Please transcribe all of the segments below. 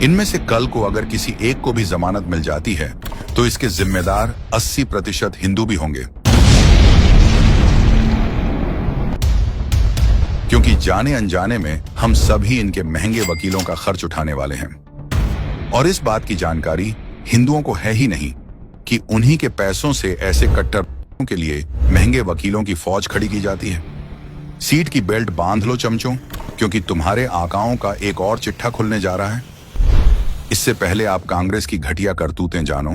इनमें से कल को अगर किसी एक को भी जमानत मिल जाती है तो इसके जिम्मेदार 80% हिंदू भी होंगे, क्योंकि जाने अनजाने में हम सभी इनके महंगे वकीलों का खर्च उठाने वाले हैं। और इस बात की जानकारी हिंदुओं को है ही नहीं कि उन्हीं के पैसों से ऐसे कट्टर के लिए महंगे वकीलों की फौज खड़ी की जाती है। सीट की बेल्ट बांध लो चमचों, क्योंकि तुम्हारे आकाओं का एक और चिट्ठा खुलने जा रहा है। इससे पहले आप कांग्रेस की घटिया करतूतें जानो,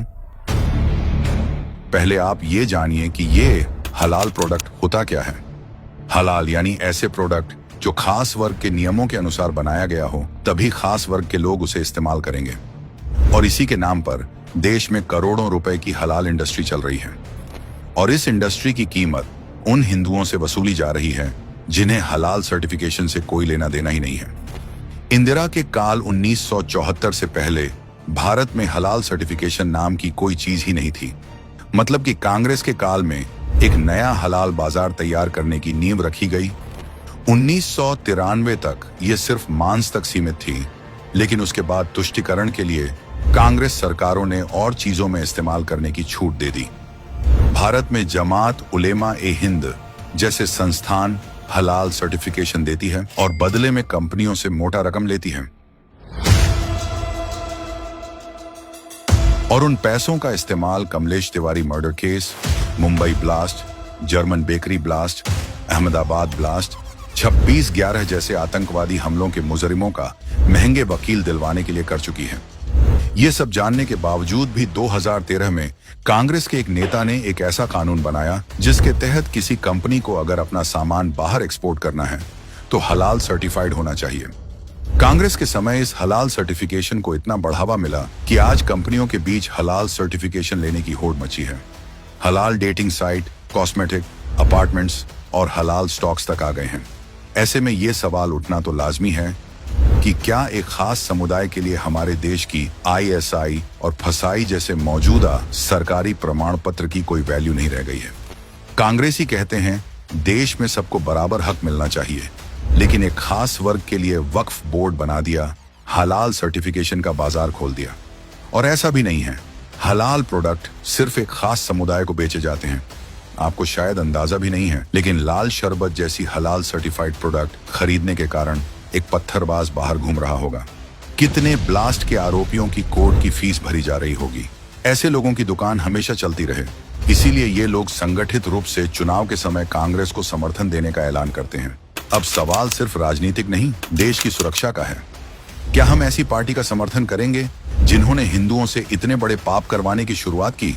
पहले आप ये जानिए कि ये हलाल प्रोडक्ट होता क्या है। हलाल यानी ऐसे प्रोडक्ट जो खास वर्ग के नियमों के अनुसार बनाया गया हो, तभी खास वर्ग के लोग उसे इस्तेमाल करेंगे। और इसी के नाम पर देश में करोड़ों रुपए की हलाल इंडस्ट्री चल रही है। और इस इंडस्ट्री की कीमत उन हिंदुओं से वसूली जा रही है जिन्हें हलाल सर्टिफिकेशन से कोई लेना देना ही नहीं है। इंदिरा के काल 1974 से पहले भारत में हलाल सर्टिफिकेशन नाम की कोई चीज ही नहीं थी। मतलब कि कांग्रेस के काल में एक नया हलाल बाजार तैयार करने की नींव रखी गई। 1993 तक ये सिर्फ मांस तक सीमित थी, लेकिन उसके बाद तुष्टिकरण के लिए कांग्रेस सरकारों ने और चीजों में इस्तेमाल करने की छूट दे दी। भारत में जमात उलेमा ए हिंद जैसे संस्थान हलाल सर्टिफिकेशन देती है और बदले में कंपनियों से मोटा रकम लेती है। और उन पैसों का इस्तेमाल Kamlesh Tiwari murder case, Mumbai blast, German bakery blast, Ahmedabad blast, 26/11 जैसे आतंकवादी हमलों के मुजरिमों का महंगे वकील दिलवाने के लिए कर चुकी है। ये सब जानने के बावजूद भी 2013 में कांग्रेस के एक नेता ने एक ऐसा कानून बनाया जिसके तहत किसी कंपनी को अगर अपना सामान बाहर एक्सपोर्ट करना है तो हलाल सर्टिफाइड होना चाहिए। कांग्रेस के समय इस हलाल सर्टिफिकेशन को इतना बढ़ावा मिला कि आज कंपनियों के बीच हलाल सर्टिफिकेशन लेने की होड़ मची है। हलाल डेटिंग साइट, कॉस्मेटिक, अपार्टमेंट्स और हलाल स्टॉक्स तक आ गए हैं। ऐसे में ये सवाल उठना तो लाजमी है कि क्या एक खास समुदाय के लिए हमारे देश की ISI और फसाई जैसे मौजूदा सरकारी प्रमाण पत्र की कोई वैल्यू नहीं रह गई है। कांग्रेसी कहते हैं देश में सबको बराबर हक मिलना चाहिए, लेकिन एक खास वर्ग के लिए वक्फ बोर्ड बना दिया, हलाल सर्टिफिकेशन का बाजार खोल दिया। और ऐसा भी नहीं है, हलाल प्रोडक्ट सिर्फ एक खास समुदाय को बेचे जाते हैं। आपको शायद अंदाजा भी नहीं है, लेकिन लाल शरबत जैसी हलाल सर्टिफाइड प्रोडक्ट खरीदने के कारण एक पत्थरबाज बाहर घूम रहा होगा। कितने ब्लास्ट के आरोपियों की कोर्ट की फीस भरी जा रही होगी। ऐसे लोगों की दुकान हमेशा चलती रहे, इसीलिए ये लोग संगठित रूप से चुनाव के समय कांग्रेस को समर्थन देने का ऐलान करते हैं। अब सवाल सिर्फ राजनीतिक नहीं, देश की सुरक्षा का है। क्या हम ऐसी पार्टी का समर्थन करेंगे जिन्होंने हिंदुओं से इतने बड़े पाप करवाने की शुरुआत की?